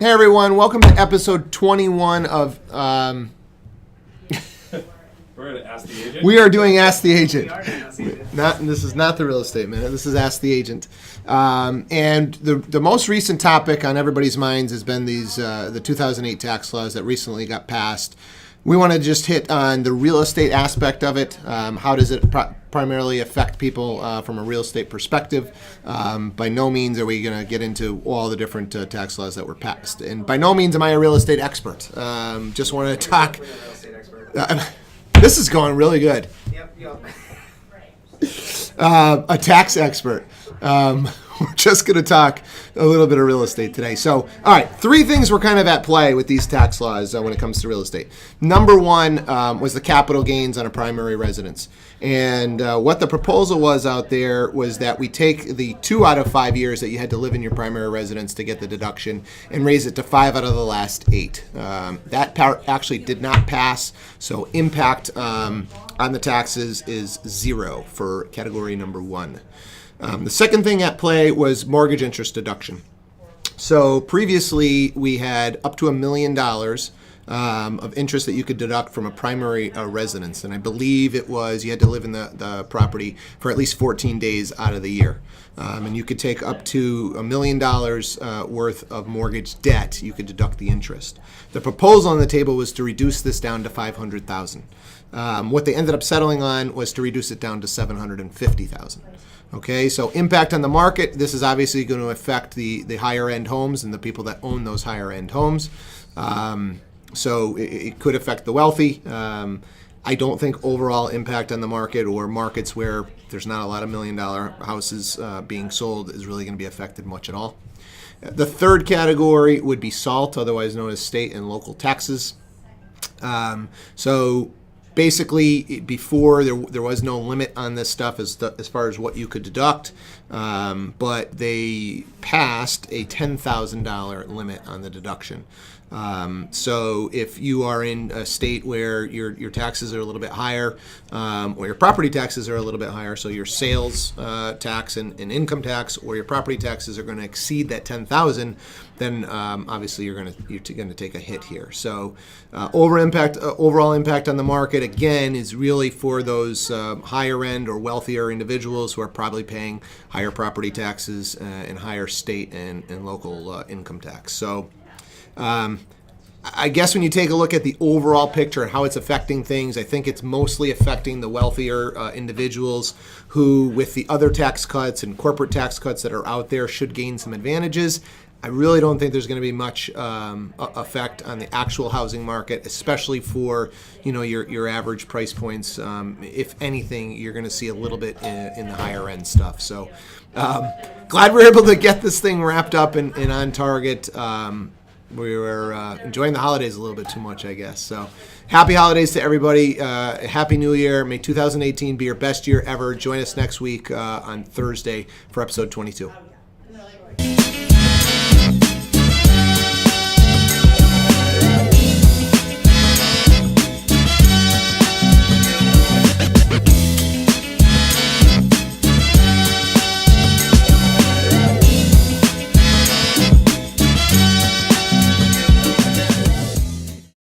Hey everyone, welcome to episode 21 of We're going to Ask the Agent? we are doing Ask the Agent. We are doing Ask the Agent. This is not the real estate minute, this is Ask the Agent. And the most recent topic on everybody's minds has been these the 2008 tax laws that recently got passed. We want to just hit on the real estate aspect of it. How does it primarily affect people from a real estate perspective? By no means are we going to get into all the different tax laws that were passed. And by no means am I a real estate expert. Just want to talk. We're a real estate expert. This is going really good. Yep. A tax expert. We're just going to talk a little bit of real estate today. So, all right, three things were kind of at play with these tax laws when it comes to real estate. Number one was the capital gains on a primary residence. And what the proposal was out there was that we take the 2 out of 5 years that you had to live in your primary residence to get the deduction and raise it to 5 out of the last 8. That part actually did not pass, so impact on the taxes is 0 for category number 1. The second thing at play was mortgage interest deduction. So previously we had up to $1 million of interest that you could deduct from a primary residence. And I believe it was you had to live in the property for at least 14 days out of the year. And you could take up to $1 million worth of mortgage debt. You could deduct the interest. The proposal on the table was to reduce this down to $500,000. What they ended up settling on was to reduce it down to $750,000. Okay, so impact on the market. This is obviously going to affect the higher end homes and the people that own those higher end homes. So it could affect the wealthy. I don't think overall impact on the market or markets where there's not a lot of $1 million houses being sold is really going to be affected much at all. The third category would be SALT, otherwise known as state and local taxes. So basically, before there was no limit on this stuff as far as what you could deduct, but they passed a $10,000 limit on the deduction. So if you are in a state where your taxes are a little bit higher, or your property taxes are a little bit higher, so your sales tax and income tax or your property taxes are going to exceed that $10,000, then obviously you're going to take a hit here. So overall impact on the market again is really for those higher end or wealthier individuals who are probably paying higher property taxes and higher state and local income tax. So I guess when you take a look at the overall picture and how it's affecting things, I think it's mostly affecting the wealthier individuals who, with the other tax cuts and corporate tax cuts that are out there, should gain some advantages. I really don't think there's going to be much effect on the actual housing market, especially for your average price points. If anything, you're going to see a little bit in the higher end stuff. So glad we're able to get this thing wrapped up and on target. We were enjoying the holidays a little bit too much, I guess. So happy holidays to everybody. Happy New Year. May 2018 be your best year ever. Join us next week on Thursday for episode 22.